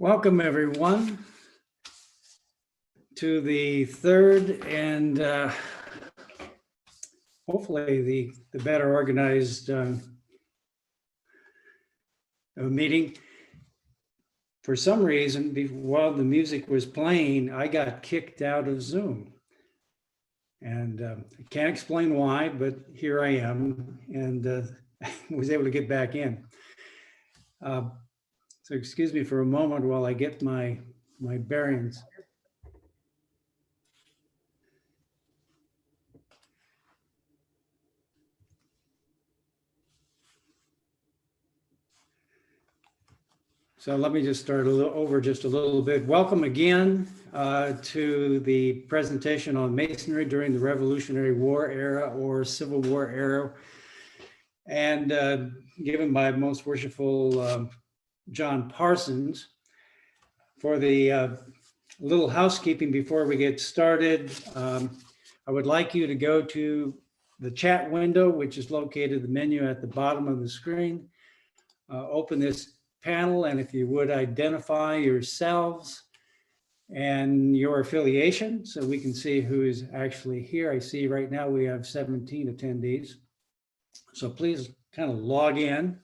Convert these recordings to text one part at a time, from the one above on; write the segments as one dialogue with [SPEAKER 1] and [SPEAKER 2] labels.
[SPEAKER 1] Welcome, everyone, to the third and hopefully the better organized meeting. For some reason, while the music was playing, I got kicked out of Zoom. And I can't explain why, but here I am, and was able to get back in. So excuse me for a moment while I get my bearings. So let me just start over just a little bit. Welcome again to the presentation on Masonry during the Revolutionary War era or Civil War era, and given by Most Worshipful John Parsons. For the little housekeeping before we get started, I would like you to go to the chat window, which is located the menu at the bottom of the screen. Open this panel, and if you would identify yourselves and your affiliation so we can see who is actually here. I see right now we have 17 attendees. So please kind of log in.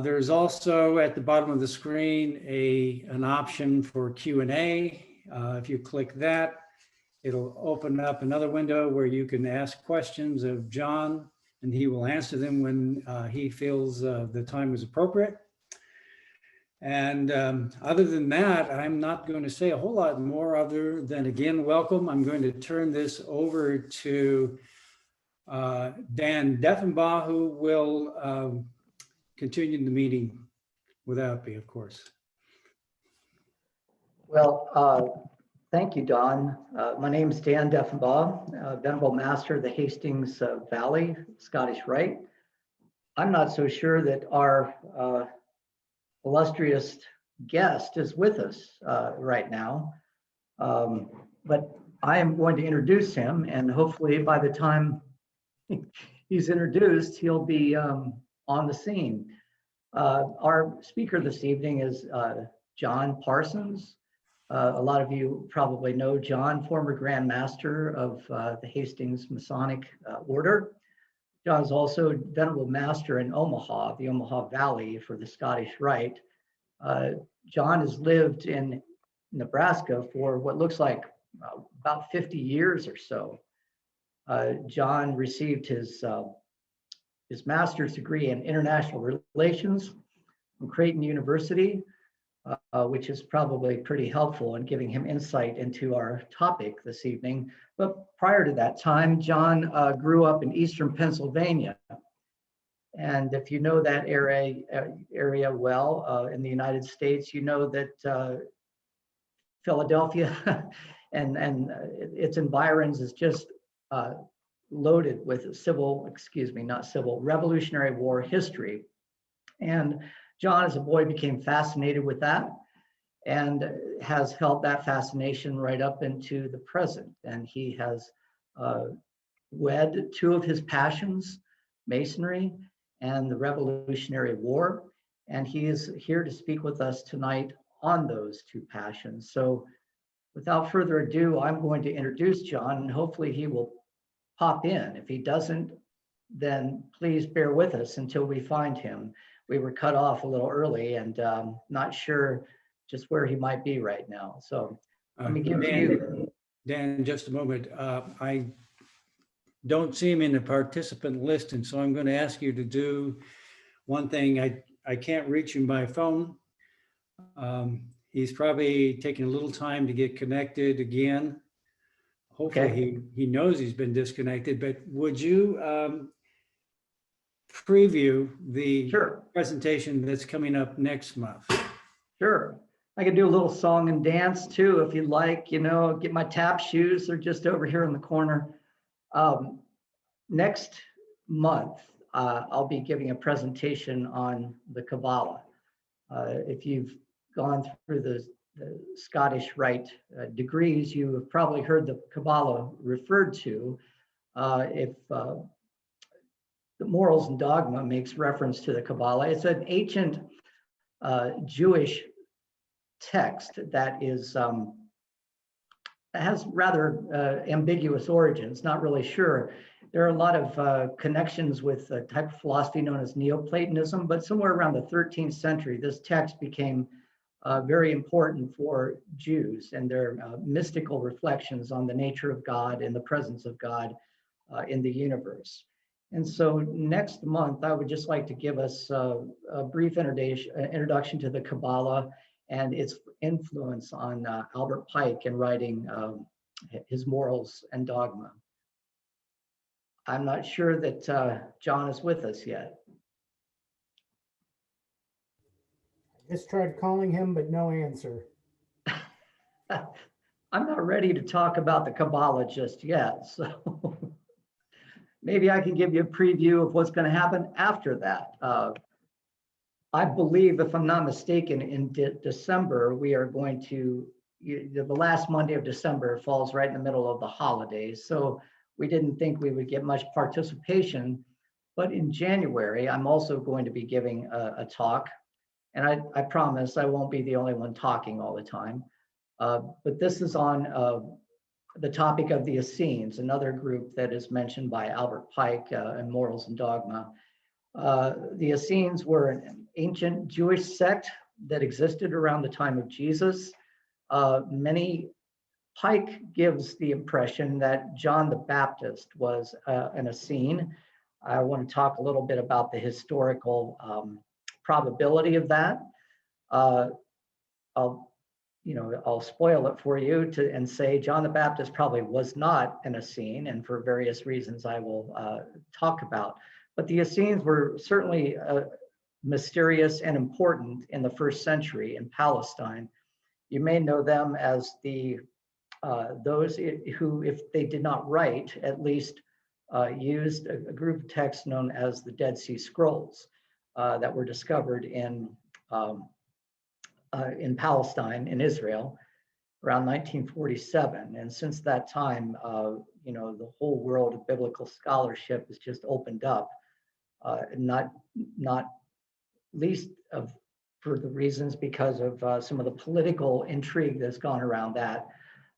[SPEAKER 1] There's also at the bottom of the screen an option for Q&A. If you click that, it'll open up another window where you can ask questions of John, and he will answer them when he feels the time is appropriate. And other than that, I'm not going to say a whole lot more other than, again, welcome. I'm going to turn this over to Dan Deffenbaugh, who will continue the meeting without me, of course.
[SPEAKER 2] Well, thank you, Don. My name is Dan Deffenbaugh, Venerable Master of the Hastings Valley, Scottish Rite. I'm not so sure that our illustrious guest is with us right now, but I am going to introduce him, and hopefully by the time he's introduced, he'll be on the scene. Our speaker this evening is John Parsons. A lot of you probably know John, former Grand Master of the Hastings Masonic Order. John is also Venerable Master in Omaha, the Omaha Valley for the Scottish Rite. John has lived in Nebraska for what looks like about 50 years or so. John received his master's degree in international relations from Creighton University, which is probably pretty helpful in giving him insight into our topic this evening. But prior to that time, John grew up in Eastern Pennsylvania. And if you know that area well in the United States, you know that Philadelphia and its environs is just loaded with Revolutionary War history. And John, as a boy, became fascinated with that and has held that fascination right up into the present. And he has wed two of his passions, Masonry and the Revolutionary War. And he is here to speak with us tonight on those two passions. So without further ado, I'm going to introduce John, and hopefully he will pop in. If he doesn't, then please bear with us until we find him. We were cut off a little early and not sure just where he might be right now. So let me give you.
[SPEAKER 1] Dan, just a moment. I don't see him in the participant list, and so I'm going to ask you to do one thing. I can't reach him by phone. He's probably taking a little time to get connected again. Hopefully
[SPEAKER 2] Okay.
[SPEAKER 1] he knows he's been disconnected, but would you preview the presentation that's coming up next month?
[SPEAKER 2] Sure. I could do a little song and dance too, if you'd like, get my tap shoes. They're just over here in the corner. Next month, I'll be giving a presentation on the Kabbalah. If you've gone through the Scottish Rite degrees, you have probably heard the Kabbalah referred to. If the Morals and Dogma makes reference to the Kabbalah, it's an ancient Jewish text that is has rather ambiguous origins, not really sure. There are a lot of connections with a type of philosophy known as Neoplatonism, but somewhere around the 13th century, this text became very important for Jews and their mystical reflections on the nature of God and the presence of God in the universe. And so next month, I would just like to give us a brief introduction to the Kabbalah and its influence on Albert Pike in writing his Morals and Dogma. I'm not sure that John is with us yet.
[SPEAKER 3] Just tried calling him, but no answer.
[SPEAKER 2] I'm not ready to talk about the Kabbalah just yet, so maybe I can give you a preview of what's going to happen after that. I believe, if I'm not mistaken, in December, we are going to, the last Monday of December falls right in the middle of the holidays. So we didn't think we would get much participation. But in January, I'm also going to be giving a talk. And I promise I won't be the only one talking all the time. But this is on the topic of the Essenes, another group that is mentioned by Albert Pike in Morals and Dogma. The Essenes were an ancient Jewish sect that existed around the time of Jesus. Pike gives the impression that John the Baptist was an Essene. I want to talk a little bit about the historical probability of that. I'll spoil it for you and say John the Baptist probably was not an Essene, and for various reasons I will talk about. But the Essenes were certainly mysterious and important in the first century in Palestine. You may know them as those who, if they did not write, at least used a group of texts known as the Dead Sea Scrolls that were discovered in Palestine, in Israel, around 1947. And since that time, the whole world of biblical scholarship has just opened up, not least for the reasons because of some of the political intrigue that's gone around that.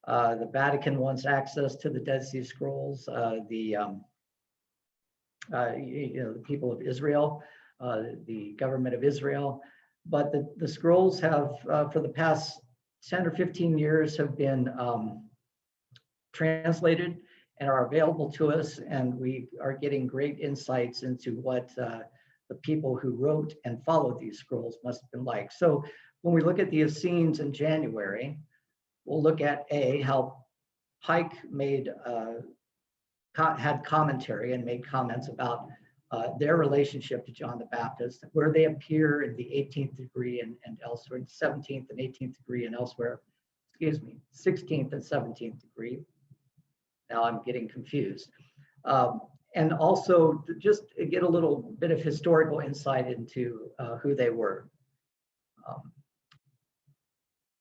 [SPEAKER 2] The Vatican wants access to the Dead Sea Scrolls. The people of Israel, the government of Israel. But the scrolls have, for the past 10 or 15 years, have been translated and are available to us. And we are getting great insights into what the people who wrote and followed these scrolls must have been like. So when we look at the Essenes in January, we'll look at how Pike had commentary and made comments about their relationship to John the Baptist, where they appear in the 18th degree and elsewhere, 17th and 18th degree and elsewhere, 16th and 17th degree. Now I'm getting confused. And also just get a little bit of historical insight into who they were.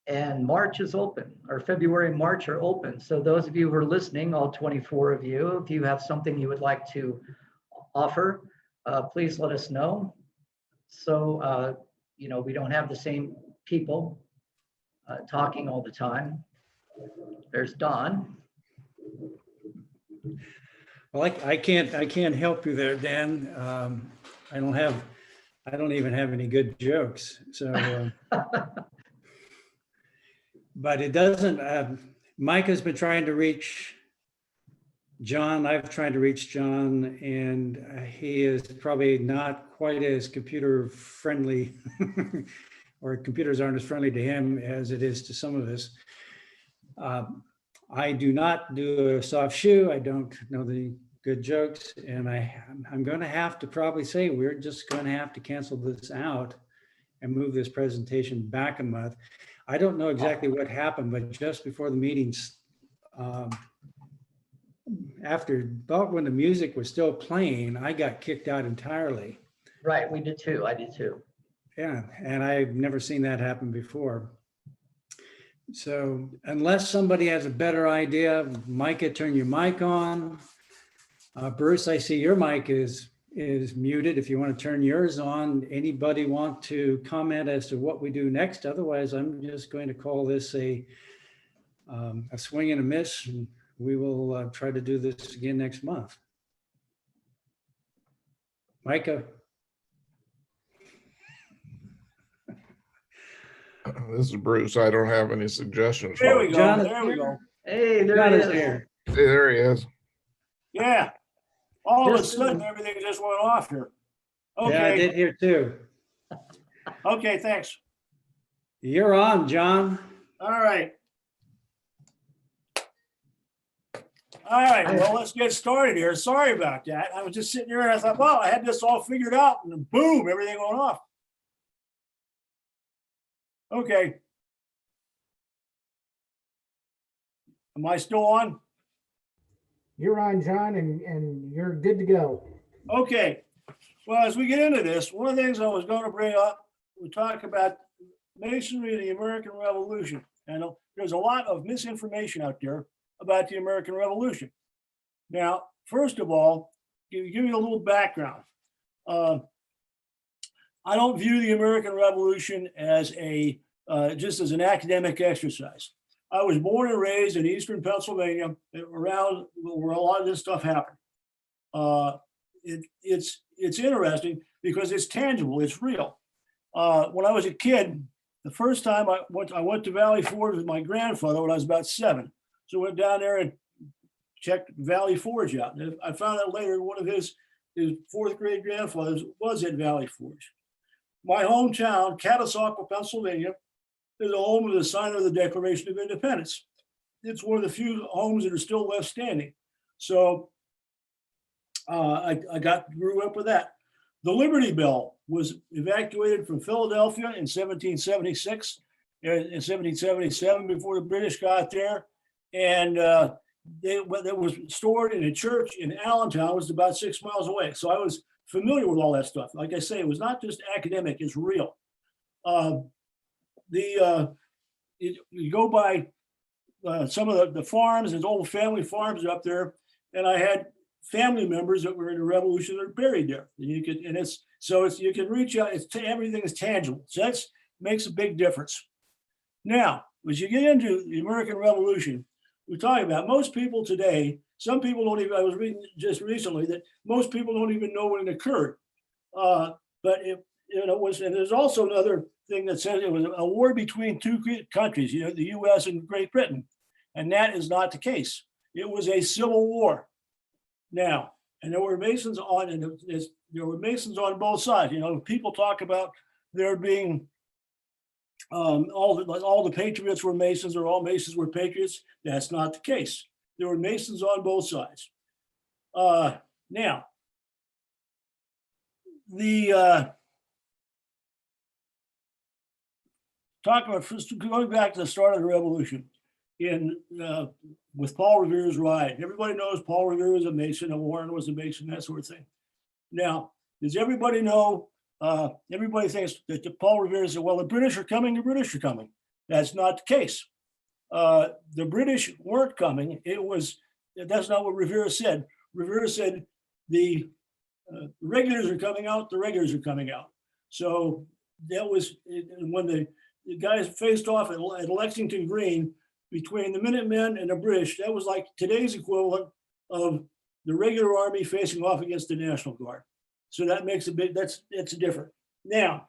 [SPEAKER 2] And March is open, or February and March are open. So those of you who are listening, all 24 of you, if you have something you would like to offer, please let us know. So, we don't have the same people talking all the time. There's Don.
[SPEAKER 1] Well, I can't help you there, Dan. I don't even have any good jokes. So, but it doesn't. Mike has been trying to reach John. I've tried to reach John, and he is probably not quite as computer friendly, or computers aren't as friendly to him as it is to some of us. I do not do a soft shoe. I don't know the good jokes, and I'm going to have to probably say we're just going to have to cancel this out and move this presentation back a month. I don't know exactly what happened, but just before the meetings, about when the music was still playing, I got kicked out entirely.
[SPEAKER 2] Right, we did too. I did too.
[SPEAKER 1] Yeah, and I've never seen that happen before. So unless somebody has a better idea, Micah, turn your mic on. Bruce, I see your mic is is muted. If you want to turn yours on, anybody want to comment as to what we do next? Otherwise, I'm just going to call this a swing and a miss, and we will try to do this again next month. Micah?
[SPEAKER 4] This is Bruce. I don't have any suggestions.
[SPEAKER 5] There we go.
[SPEAKER 1] John is
[SPEAKER 5] There we
[SPEAKER 1] here.
[SPEAKER 5] go.
[SPEAKER 2] Hey, there
[SPEAKER 1] John
[SPEAKER 2] he
[SPEAKER 1] is
[SPEAKER 2] is.
[SPEAKER 1] here.
[SPEAKER 4] Hey, there he is.
[SPEAKER 5] Yeah. All of a
[SPEAKER 2] Just-
[SPEAKER 5] sudden, everything just went off here.
[SPEAKER 1] Yeah, I
[SPEAKER 5] Okay.
[SPEAKER 1] did here too.
[SPEAKER 5] Okay. Thanks.
[SPEAKER 1] You're on, John.
[SPEAKER 5] All right. All right. Well, let's get started here. Sorry about that. I was just sitting here and I thought, well, I had this all figured out, and then boom, everything went off. Okay. Am I still on?
[SPEAKER 3] You're on, John, and you're good to go.
[SPEAKER 5] Okay. Well, as we get into this, one of the things I was going to bring up, we talk about Masonry and the American Revolution. And there's a lot of misinformation out there about the American Revolution. Now, first of all, give you a little background. I don't view the American Revolution as just as an academic exercise. I was born and raised in Eastern Pennsylvania, around where a lot of this stuff happened. It's interesting because it's tangible, it's real. When I was a kid, the first time I went to Valley Forge with my grandfather when I was about 7. So I went down there and checked Valley Forge out. And I found out later one of his 4th grade grandfathers was at Valley Forge. My hometown, Catasauqua, Pennsylvania, is a home of the sign of the Declaration of Independence. It's one of the few homes that are still left standing. So I grew up with that. The Liberty Bell was evacuated from Philadelphia in 1776, in 1777 before the British got there. And it was stored in a church in Allentown, was about 6 miles away. So I was familiar with all that stuff. Like I say, it was not just academic, it's real. You go by some of the farms, there's old family farms up there, and I had family members that were in the revolution that are buried there. And you can reach out. Everything is tangible. So that makes a big difference. Now, as you get into the American Revolution, we talk about most people today. Some people don't even. I was reading just recently that most people don't even know when it occurred. But it was, and there's also another thing that says it was a war between two countries, the U.S. and Great Britain, and that is not the case. It was a civil war. Now, and there were Masons on both sides. People talk about there being all the patriots were Masons, or all Masons were patriots. That's not the case. There were Masons on both sides. Now, talking about first, going back to the start of the revolution with Paul Revere's Rite. Everybody knows Paul Revere was a Mason, and Warren was a Mason, that sort of thing. Now, does everybody know? Everybody thinks that Paul Revere said, well, the British are coming, the British are coming. That's not the case. The British weren't coming. That's not what Revere said. Revere said the regulars are coming out, the regulars are coming out. So that was when the guys faced off at Lexington Green between the Minutemen and the British. That was like today's equivalent of the regular army facing off against the National Guard. So that makes that's different. Now,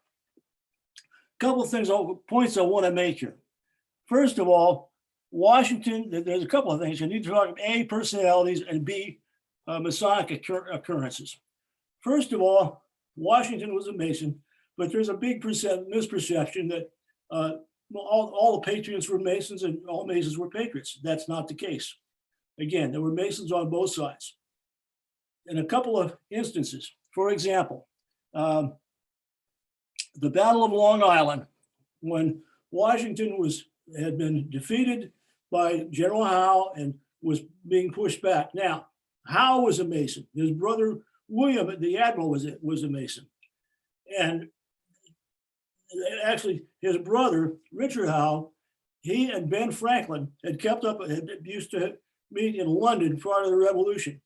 [SPEAKER 5] a couple of points I want to make here. First of all, Washington, there's a couple of things. You need to talk about A, personalities, and B, Masonic occurrences. First of all, Washington was a Mason, but there's a big misperception that all the patriots were Masons and all Masons were patriots. That's not the case. Again, there were Masons on both sides. In a couple of instances, for example, the Battle of Long Island, when Washington had been defeated by General Howe and was being pushed back. Now, Howe was a Mason. His brother William, the admiral, was a Mason, and actually his brother Richard Howe, he and Ben Franklin had used to meet in London prior to the Revolution.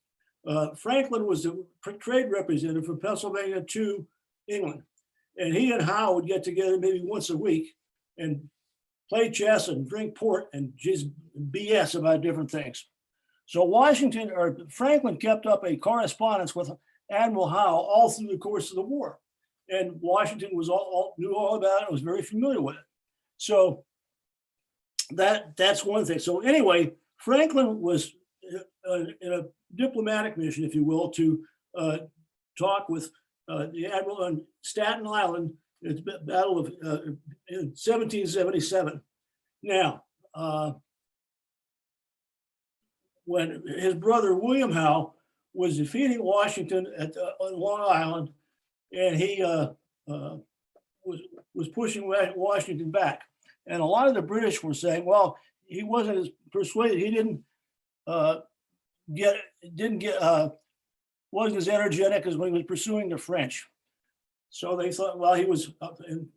[SPEAKER 5] Franklin was the trade representative from Pennsylvania to England. And he and Howe would get together maybe once a week and play chess and drink port and just BS about different things. So Franklin kept up a correspondence with Admiral Howe all through the course of the war. And Washington was knew all about it, was very familiar with it. So that's one thing. So anyway, Franklin was in a diplomatic mission, if you will, to talk with the admiral on Staten Island at the Battle of in 1777. Now, when his brother William Howe was defeating Washington on Long Island, and he was pushing Washington back, and a lot of the British were saying, well, he wasn't as persuaded. He wasn't as energetic as when he was pursuing the French. So they thought, well, he was, and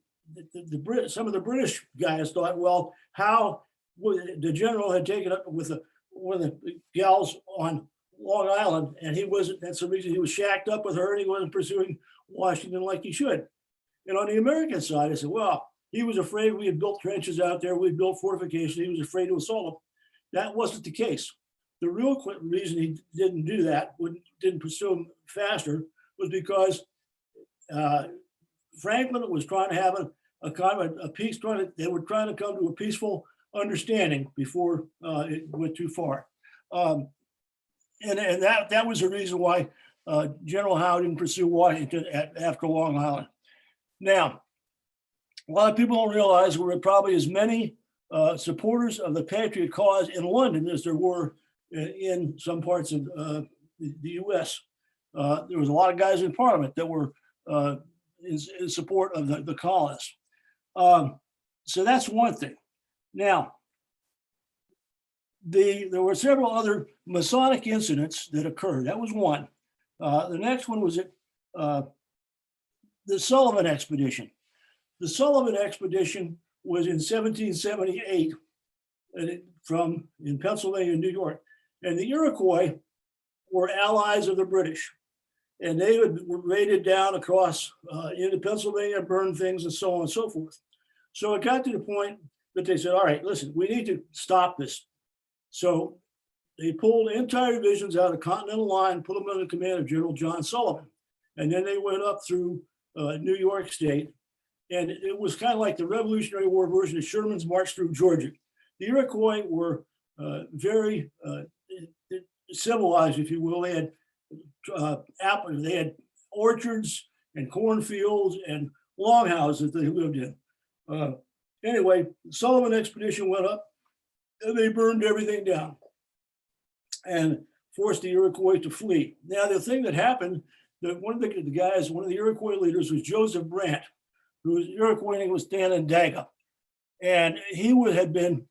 [SPEAKER 5] some of the British guys thought, well, how the general had taken up with one of the gals on Long Island, and he wasn't, that's the reason he was shacked up with her, and he wasn't pursuing Washington like he should. And on the American side, I said, well, he was afraid we had built trenches out there, we had built fortifications, he was afraid to assault them. That wasn't the case. The real reason he didn't do that, didn't pursue him faster, was because Franklin was trying to have a kind of a peace, they were trying to come to a peaceful understanding before it went too far. And that was the reason why General Howe didn't pursue Washington after Long Island. Now, a lot of people don't realize there were probably as many supporters of the Patriot cause in London as there were in some parts of the US. There was a lot of guys in Parliament that were in support of the colonists. So that's one thing. Now, there were several other Masonic incidents that occurred. That was one. The next one was the Sullivan Expedition. The Sullivan Expedition was in 1778 in Pennsylvania, New York. And the Iroquois were allies of the British. And they were raided down across into Pennsylvania, burned things, and so on and so forth. So it got to the point that they said, all right, listen, we need to stop this. So they pulled entire divisions out of the Continental line, put them under the command of General John Sullivan. And then they went up through New York State. And it was kind of like the Revolutionary War version of Sherman's march through Georgia. The Iroquois were very civilized, if you will. They had apples, they had orchards and cornfields and longhouses that they lived in. Anyway, the Sullivan Expedition went up and they burned everything down and forced the Iroquois to flee. Now, the thing that happened, that one of the Iroquois leaders was Joseph Brandt, whose Iroquois name was Danandaga. And he had been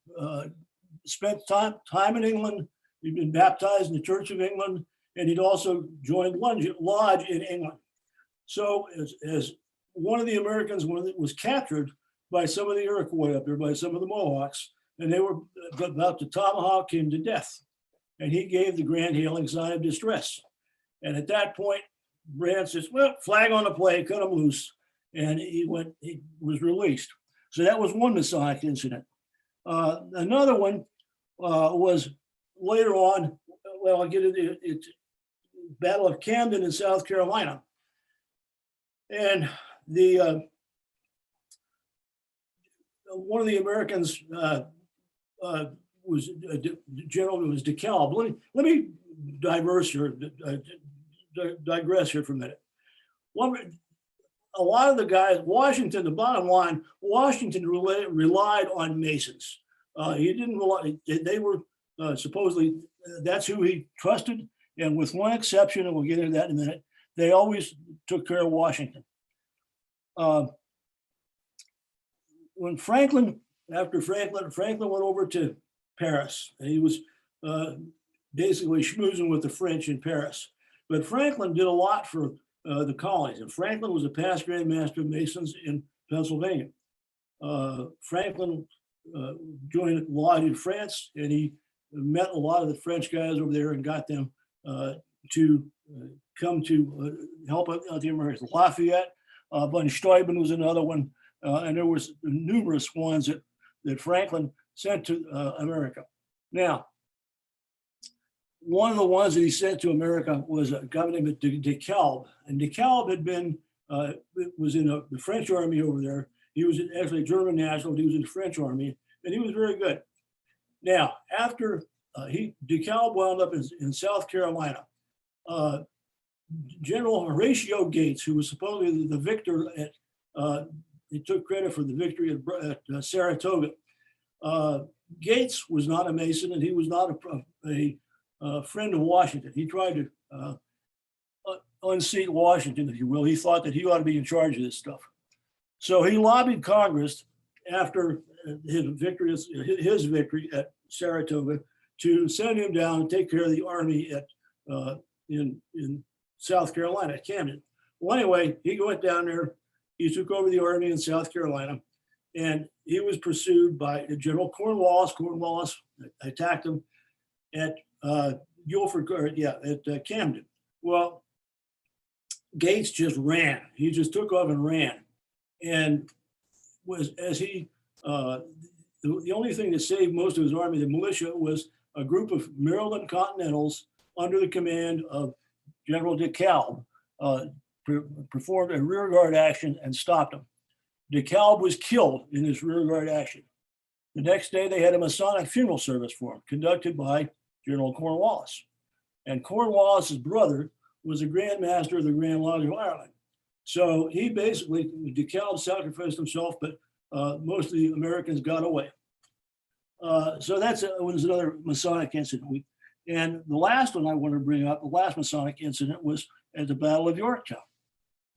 [SPEAKER 5] spent time in England. He'd been baptized in the Church of England, and he'd also joined lodge in England. So as one of the Americans was captured by some of the Iroquois up there, by some of the Mohawks, and they were about to tomahawk him to death. And he gave the grand hailing sign of distress. And at that point, Brandt says, well, flag on the play, cut him loose. And he was released. So that was one Masonic incident. Another one was later on, well, I'll get into it, Battle of Camden in South Carolina. And one of the Americans was General, it was DeKalb. Let me digress here for a minute. A lot of the guys, Washington, the bottom line, Washington relied on Masons. He didn't rely, they were supposedly, that's who he trusted. And with one exception, and we'll get into that in a minute, they always took care of Washington. When Franklin went over to Paris, and he was basically schmoozing with the French in Paris. But Franklin did a lot for the colonies, and Franklin was a past Grand Master of Masons in Pennsylvania. Franklin joined a lodge in France, and he met a lot of the French guys over there and got them to come to help out the Americans. Lafayette, von Steuben was another one, and there was numerous ones that Franklin sent to America. Now, one of the ones that he sent to America was a guy named DeKalb, and DeKalb had been was in the French army over there. He was actually a German national. He was in the French army, and he was very good. Now, after DeKalb wound up in South Carolina, General Horatio Gates, who was supposedly the victor he took credit for the victory at Saratoga. Gates was not a Mason, and he was not a friend of Washington. He tried to unseat Washington, if you will. He thought that he ought to be in charge of this stuff. So he lobbied Congress after his victory at Saratoga to send him down and take care of the army in South Carolina, at Camden. Well, anyway, he went down there. He took over the army in South Carolina, and he was pursued by General Cornwallis. Cornwallis attacked him at Camden. Well, Gates just ran. He just took off and ran, and the only thing that saved most of his army, the militia, was a group of Maryland Continentals under the command of General DeKalb, performed a rearguard action and stopped him. DeKalb was killed in this rearguard action. The next day, they had a Masonic funeral service for him, conducted by General Cornwallis. And Cornwallis's brother was the Grand Master of the Grand Lodge of Ireland. So he basically, DeKalb sacrificed himself, but most of the Americans got away. So that was another Masonic incident. And the last one I want to bring up, the last Masonic incident, was at the Battle of Yorktown.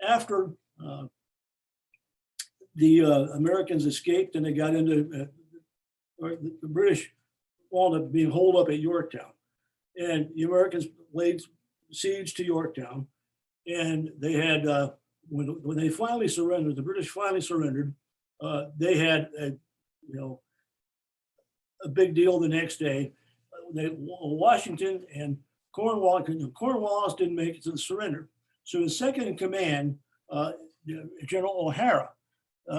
[SPEAKER 5] After the Americans escaped and they got into, the British wound up being holed up at Yorktown. And the Americans laid siege to Yorktown. And they had, when they finally surrendered, the British finally surrendered, they had a big deal the next day. Washington and Cornwallis didn't make it to the surrender. So his second in command, General O'Hara,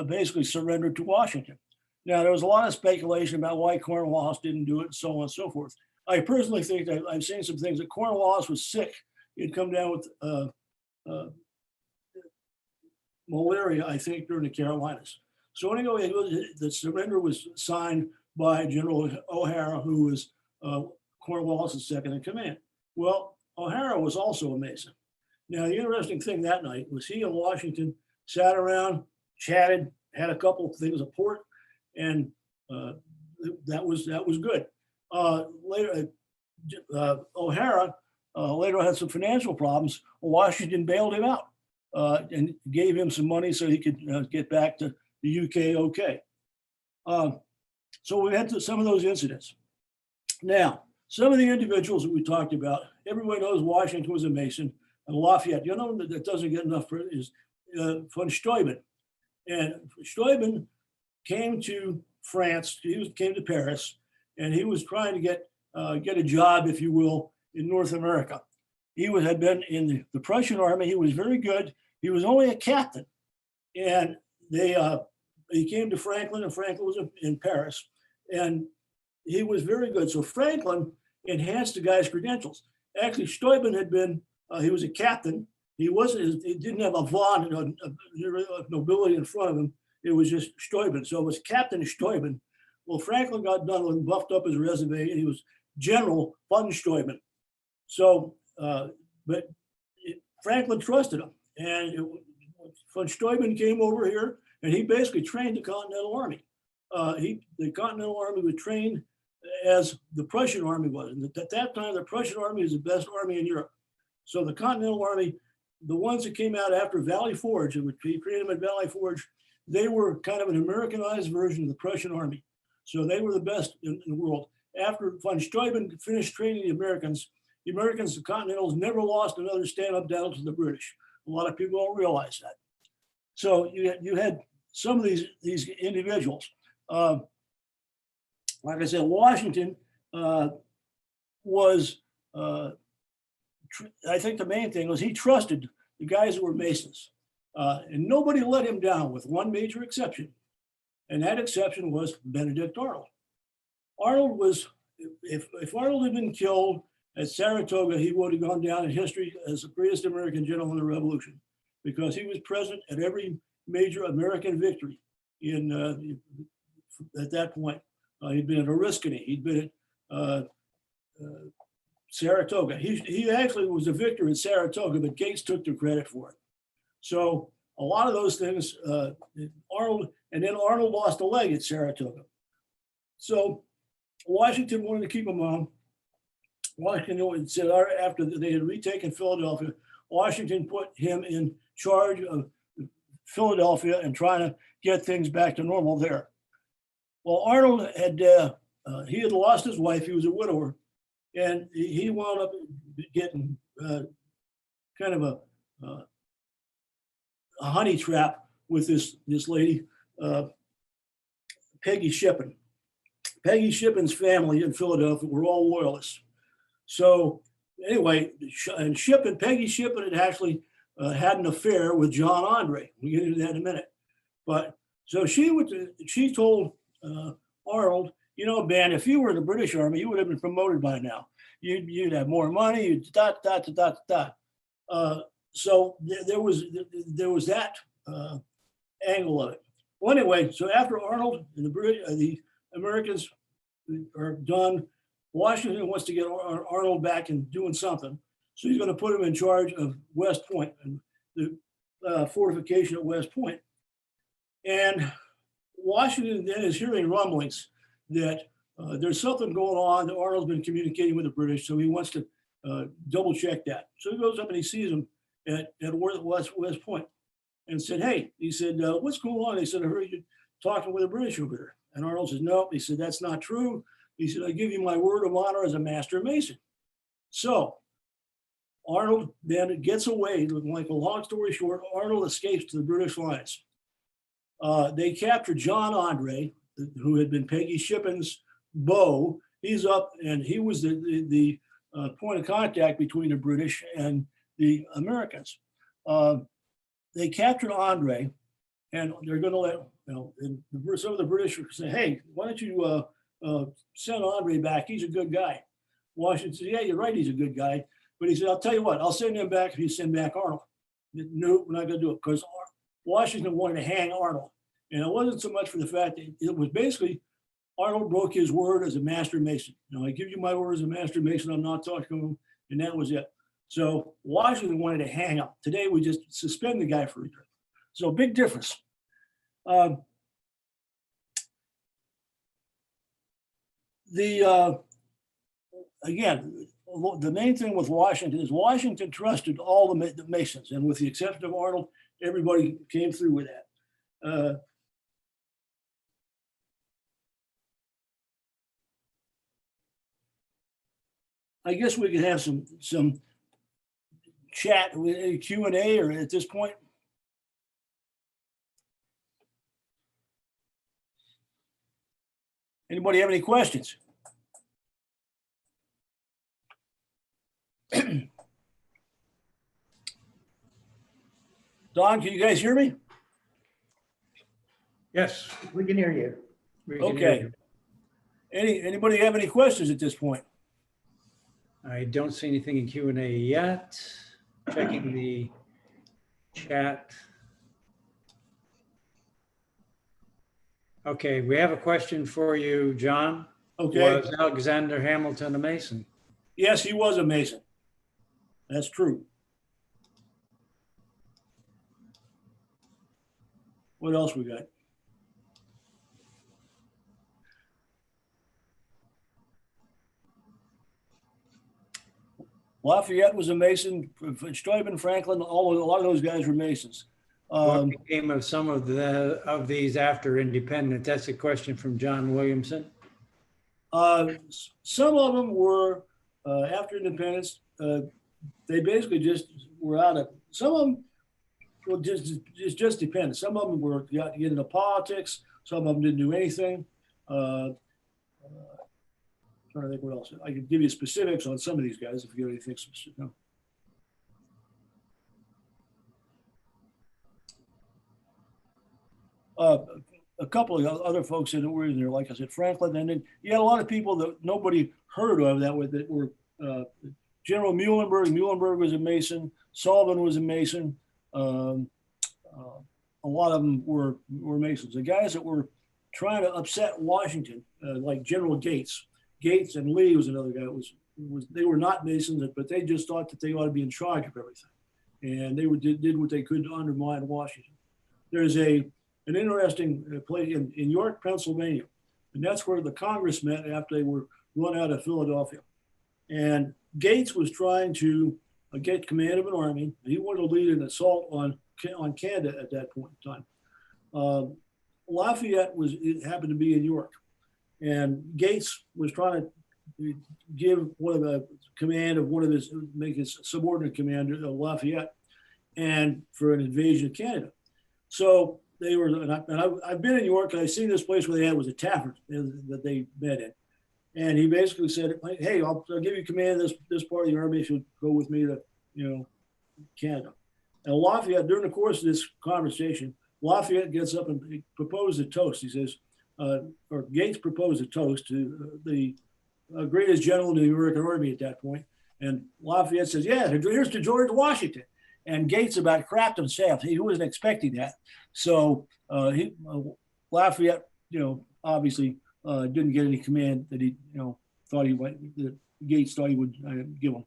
[SPEAKER 5] basically surrendered to Washington. Now, there was a lot of speculation about why Cornwallis didn't do it, and so on and so forth. I personally think that I've seen some things that Cornwallis was sick. He'd come down with malaria, I think, during the Carolinas. So anyway, the surrender was signed by General O'Hara, who was Cornwallis' second in command. Well, O'Hara was also a Mason. Now, the interesting thing that night was he and Washington sat around, chatted, had a couple of things of port, and that was good. Later, O'Hara later had some financial problems. Washington bailed him out and gave him some money so he could get back to the UK okay. So we had some of those incidents. Now, some of the individuals that we talked about, everybody knows Washington was a Mason, and Lafayette. You know that doesn't get enough credit is von Steuben. And Steuben came to France, came to Paris, and he was trying to get a job, if you will, in North America. He had been in the Prussian army. He was very good. He was only a captain. And he came to Franklin, and Franklin was in Paris. And he was very good. So Franklin enhanced the guy's credentials. Actually, Steuben had been, he was a captain. He didn't have a von, of nobility in front of him. It was just Steuben. So it was Captain Steuben. Well, Franklin got done with him, buffed up his resume, and he was General von Steuben. So, but Franklin trusted him. And von Steuben came over here, and he basically trained the Continental Army. The Continental Army was trained as the Prussian Army was. And at that time, the Prussian Army was the best army in Europe. So the Continental Army, the ones that came out after Valley Forge, and he trained them at Valley Forge, they were kind of an Americanized version of the Prussian Army. So they were the best in the world. After von Steuben finished training the Americans, the Continentals, never lost another stand-up battle to the British. A lot of people don't realize that. So you had some of these individuals. Like I said, Washington was I think the main thing was he trusted the guys who were Masons. And nobody let him down with one major exception. And that exception was Benedict Arnold. Arnold was, if Arnold had been killed at Saratoga, he would have gone down in history as the greatest American general in the Revolution, because he was present at every major American victory at that point. He'd been at Oriskany, he'd been at Saratoga. He actually was a victor at Saratoga, but Gates took the credit for it. So a lot of those things, Arnold lost a leg at Saratoga. So Washington wanted to keep him on. Washington said after they had retaken Philadelphia, Washington put him in charge of Philadelphia and trying to get things back to normal there. Well, Arnold had lost his wife. He was a widower, and he wound up getting kind of a honey trap with this lady, Peggy Shippen. Peggy Shippen's family in Philadelphia were all loyalists. So anyway, Peggy Shippen had actually had an affair with John Andre. We'll get into that in a minute. But so she told Arnold, you know, Ben, if you were in the British Army, you would have been promoted by now. You'd have more money. You'd so there was that angle of it. Well, anyway, so after Arnold and the Americans are done, Washington wants to get Arnold back and doing something. So he's going to put him in charge of West Point and the fortification at West Point. And Washington then is hearing rumblings that there's something going on, that Arnold's been communicating with the British, so he wants to double check that. So he goes up and he sees him at West Point and said, hey, he said, what's going on? He said, I heard you talking with the British over there. And Arnold says, no. He said, that's not true. He said, I give you my word of honor as a master mason. So Arnold then gets away. Like a long story short, Arnold escapes to the British lines. They capture John Andre, who had been Peggy Shippen's beau. He's up, and he was the point of contact between the British and the Americans. They captured Andre, and they're going to let, some of the British say, hey, why don't you send Andre back? He's a good guy. Washington said, yeah, you're right, he's a good guy. But he said, I'll tell you what, I'll send him back if you send back Arnold. No, we're not going to do it, because Washington wanted to hang Arnold. And it wasn't so much for the fact that it was basically Arnold broke his word as a master mason. I give you my word as a master mason, I'm not talking to him, and that was it. So Washington wanted to hang him. Today, we just suspend the guy for a year. So big difference. Again, the main thing with Washington is Washington trusted all the Masons, and with the exception of Arnold, everybody came through with that. I guess we could have some chat with a Q&A or at this point. Anybody have any questions? Don, can you guys hear me?
[SPEAKER 1] Yes.
[SPEAKER 2] We can hear you.
[SPEAKER 1] we can hear
[SPEAKER 5] Okay.
[SPEAKER 1] you.
[SPEAKER 5] Anybody have any questions at this point?
[SPEAKER 1] I don't see anything in Q&A yet. Checking the chat. Okay, we have a question for you, John.
[SPEAKER 5] Okay.
[SPEAKER 1] Was Alexander Hamilton a Mason?
[SPEAKER 5] Yes, he was a Mason. That's true. What else we got? Lafayette was a Mason. Steuben, Franklin, a lot of those guys were Masons.
[SPEAKER 1] What became of some of these after independence? That's a question from John Williamson.
[SPEAKER 5] Some of them were after independence. They basically just were out of. Some of them, well, just depends. Some of them were got to get into politics. Some of them didn't do anything. Trying to think what else. I could give you specifics on some of these guys if you have anything specific. No. a couple of other folks that were in there, like I said, Franklin, and then you had a lot of people that nobody heard of that were General Muellenberg. Muellenberg was a Mason. Sullivan was a Mason. A lot of them were Masons. The guys that were trying to upset Washington, like General Gates. Gates and Lee was another guy. They were not Masons, but they just thought that they ought to be in charge of everything, and they did what they could to undermine Washington. There's an interesting place in York, Pennsylvania, and that's where the Congress met after they were run out of Philadelphia. And Gates was trying to get command of an army. He wanted to lead an assault on Canada at that point in time. Lafayette happened to be in York, and Gates was trying to give one of the command of make his subordinate commander of Lafayette, and for an invasion of Canada. So they were, and I've been in York, and I seen this place where they had was a tavern that they met in, and he basically said, "Hey, I'll give you command of this part of the army if you go with me to Canada." And Lafayette, during the course of this conversation, Lafayette gets up and proposes a toast. He says, or Gates proposed a toast to the greatest general in the American Army at that point. And Lafayette says, "Yeah, here's to George Washington." And Gates about crapped himself. He wasn't expecting that. So Lafayette, obviously didn't get any command that he, thought he might, that Gates thought he would give him.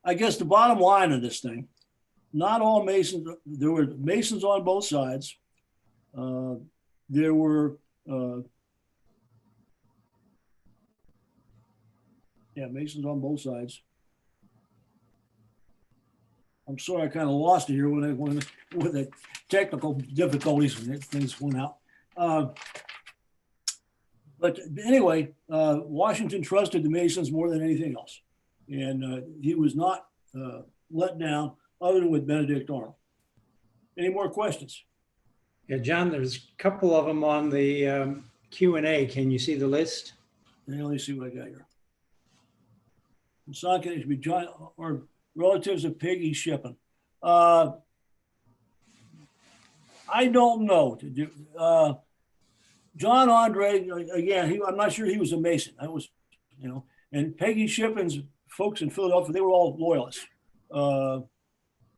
[SPEAKER 5] I guess the bottom line of this thing, not all Masons, there were Masons on both sides. There were, Masons on both sides. I'm sorry, I kind of lost it here with the technical difficulties and things went out. But anyway, Washington trusted the Masons more than anything else. And he was not let down other than with Benedict Arnold. Any more questions?
[SPEAKER 1] Yeah, John, there's a couple of them on the Q&A. Can you see the list?
[SPEAKER 5] Let me see what I got here. Masonic should be John or relatives of Peggy Shippen. I don't know. John Andre, again, I'm not sure he was a Mason. That was, and Peggy Shippen's folks in Philadelphia, they were all loyalists.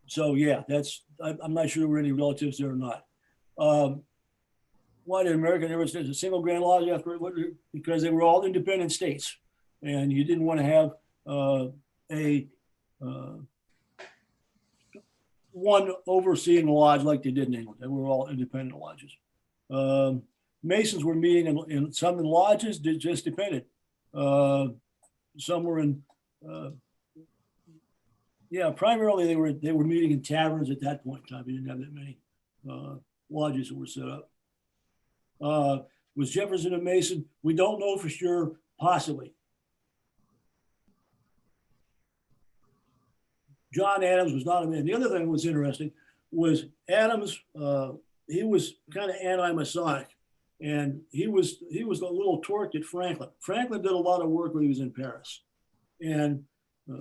[SPEAKER 5] So yeah, I'm not sure there were any relatives there or not. Why did America never say a single Grand Lodge after? Because they were all independent states, and you didn't want to have one overseeing lodge like they did in England. They were all independent lodges. Masons were meeting in some in lodges, it just depended. Some were in, primarily they were meeting in taverns at that point in time. You didn't have that many lodges that were set up. Was Jefferson a Mason? We don't know for sure, possibly. John Adams was not a man. The other thing that was interesting was Adams, he was kind of anti-Masonic, and he was a little torqued at Franklin. Franklin did a lot of work when he was in Paris, and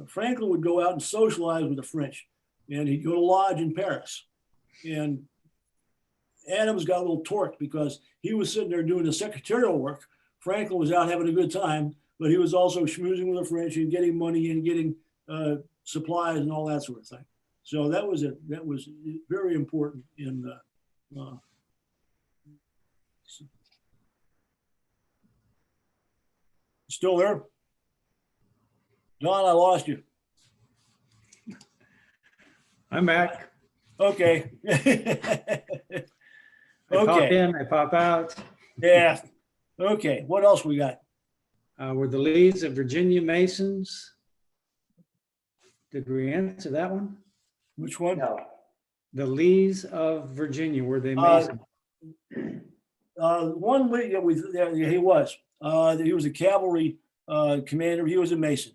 [SPEAKER 5] Franklin would go out and socialize with the French, and he'd go to lodge in Paris. And Adams got a little torqued because he was sitting there doing the secretarial work. Franklin was out having a good time, but he was also schmoozing with the French and getting money and getting supplies and all that sort of thing. So that was very important in still there? Don, I lost you.
[SPEAKER 1] I'm back.
[SPEAKER 5] Okay.
[SPEAKER 1] I pop in, I pop out.
[SPEAKER 5] Yeah. Okay. What else we got?
[SPEAKER 1] Were the Lees of Virginia Masons? Did we answer that one?
[SPEAKER 5] Which one?
[SPEAKER 2] No.
[SPEAKER 1] The Lees of Virginia, were they Masons?
[SPEAKER 5] One Lee, he was. He was a cavalry commander. He was a Mason.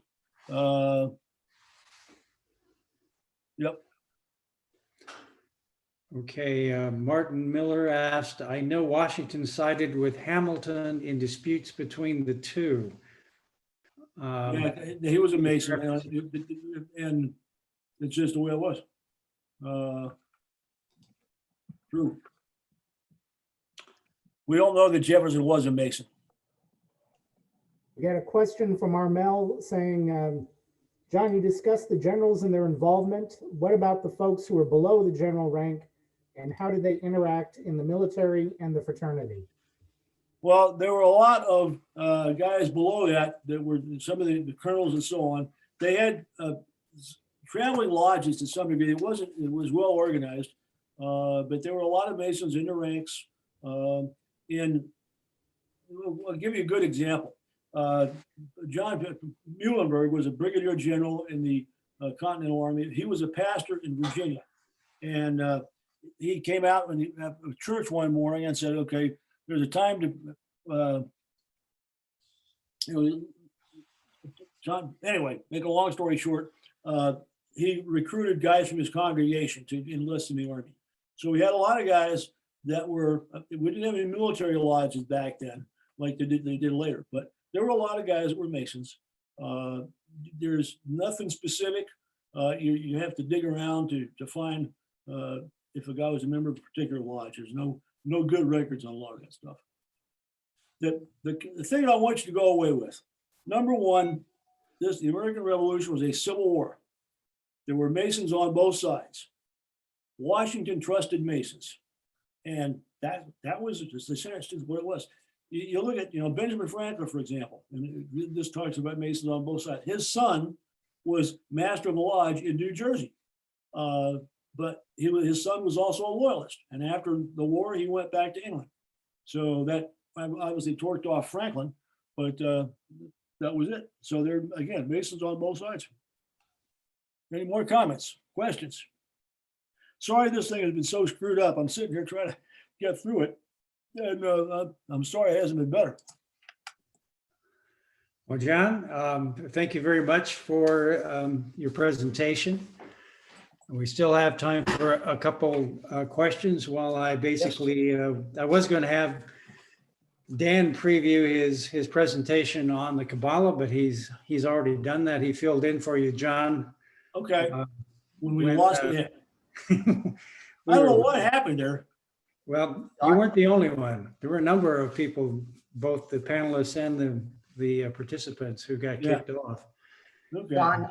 [SPEAKER 5] Yep.
[SPEAKER 1] Okay, Martin Miller asked, I know Washington sided with Hamilton in disputes between the two.
[SPEAKER 5] Yeah, he was a Mason, and it's just the way it was. True. We all know that Jefferson was a Mason.
[SPEAKER 3] We got a question from Armel saying, John, you discussed the generals and their involvement. What about the folks who are below the general rank, and how did they interact in the military and the fraternity?
[SPEAKER 5] Well, there were a lot of guys below that were some of the colonels and so on. They had traveling lodges to some degree. It was well organized, but there were a lot of Masons in the ranks. I'll give you a good example. John Muellenberg was a brigadier general in the Continental Army. He was a pastor in Virginia, and he came out in church one morning and said, "Okay, there's a time to, John." Anyway, make a long story short, he recruited guys from his congregation to enlist in the Army. So we had a lot of guys that were. We didn't have any military lodges back then, like they did later, but there were a lot of guys that were Masons. There's nothing specific. You have to dig around to find if a guy was a member of a particular lodge. There's no good records on a lot of that stuff. The thing I want you to go away with, number one, the American Revolution was a civil war. There were Masons on both sides. Washington trusted Masons, and that was just what it was. You look at, Benjamin Franklin, for example, and this talks about Masons on both sides. His son was master of a lodge in New Jersey, but his son was also a loyalist. And after the war, he went back to England. So that obviously torqued off Franklin, but that was it. So they're, again, Masons on both sides. Any more comments, questions? Sorry, this thing has been so screwed up. I'm sitting here trying to get through it. And I'm sorry it hasn't been better.
[SPEAKER 1] Well, John, thank you very much for your presentation. We still have time for a couple questions while I basically, I was going to have Dan preview his presentation on the Kabbalah, but he's already done that. He filled in for you, John.
[SPEAKER 5] Okay. When we lost it. I don't know what happened there.
[SPEAKER 1] Well, you weren't the only one. There were a number of people, both the panelists and the participants, who got kicked off.
[SPEAKER 5] Okay.
[SPEAKER 2] Don,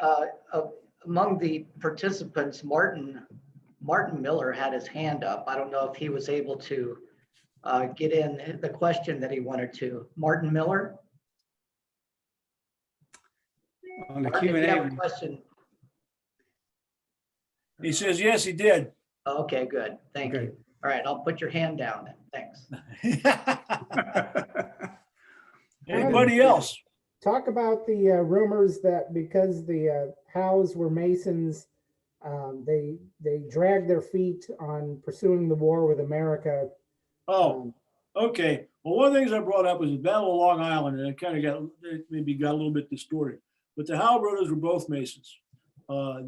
[SPEAKER 2] among the participants, Martin Miller had his hand up. I don't know if he was able to get in the question that he wanted to. Martin Miller?
[SPEAKER 1] On the
[SPEAKER 2] Martin, if you have a
[SPEAKER 1] Q&A.
[SPEAKER 2] question.
[SPEAKER 5] He says, yes, he did.
[SPEAKER 2] Okay, good. Thank you. All right, I'll put your hand down then. Thanks.
[SPEAKER 5] Anybody else?
[SPEAKER 3] Talk about the rumors that because the Howes were Masons, they dragged their feet on pursuing the war with America.
[SPEAKER 5] Oh, okay. Well, one of the things I brought up was the Battle of Long Island, and it maybe got a little bit distorted. But the Howe brothers were both Masons.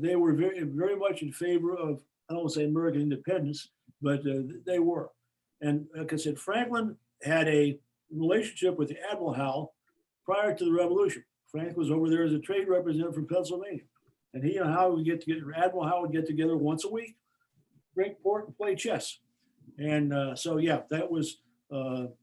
[SPEAKER 5] They were very, very much in favor of, I don't want to say American independence, but they were. And like I said, Franklin had a relationship with Admiral Howe prior to the Revolution. Frank was over there as a trade representative from Pennsylvania. And he and Howe would get together, Admiral Howe would get together once a week, drink port and play chess. And so, yeah, that was, the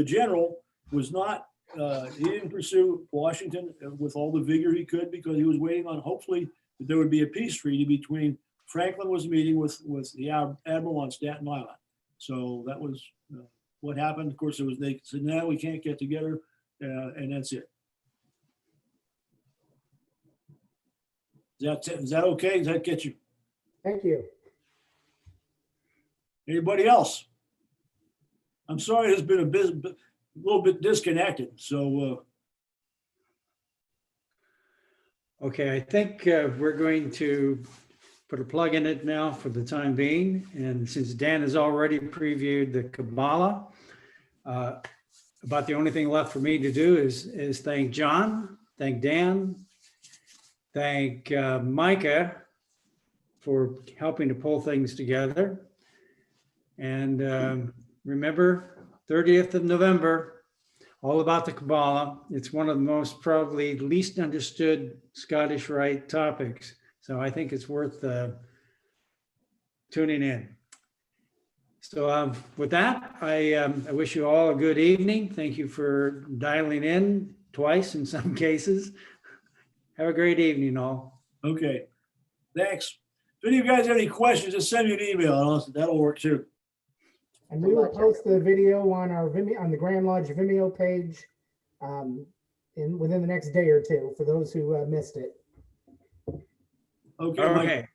[SPEAKER 5] general was not, he didn't pursue Washington with all the vigor he could, because he was waiting on, hopefully, that there would be a peace treaty between Franklin was meeting with the admiral on Staten Island. So that was what happened. Of course, they said, no, we can't get together, and that's it. Is that okay? Does that get you?
[SPEAKER 3] Thank you.
[SPEAKER 5] Anybody else? I'm sorry, it's been a little bit disconnected. So.
[SPEAKER 1] Okay, I think we're going to put a plug in it now for the time being. And since Dan has already previewed the Kabbalah, about the only thing left for me to do is thank John, thank Dan, thank Micah for helping to pull things together. And remember, 30th of November, all about the Kabbalah. It's one of the most probably least understood Scottish Rite topics. So I think it's worth tuning in. So with that, I wish you all a good evening. Thank you for dialing in twice in some cases. Have a great evening, all.
[SPEAKER 5] Okay, thanks. If any of you guys have any questions, just send me an email. That'll work too.
[SPEAKER 3] And we will post the video on our Vimeo, on the Grand Lodge Vimeo page within the next day or two for those who missed it.
[SPEAKER 5] Okay, Mike.
[SPEAKER 1] Okay.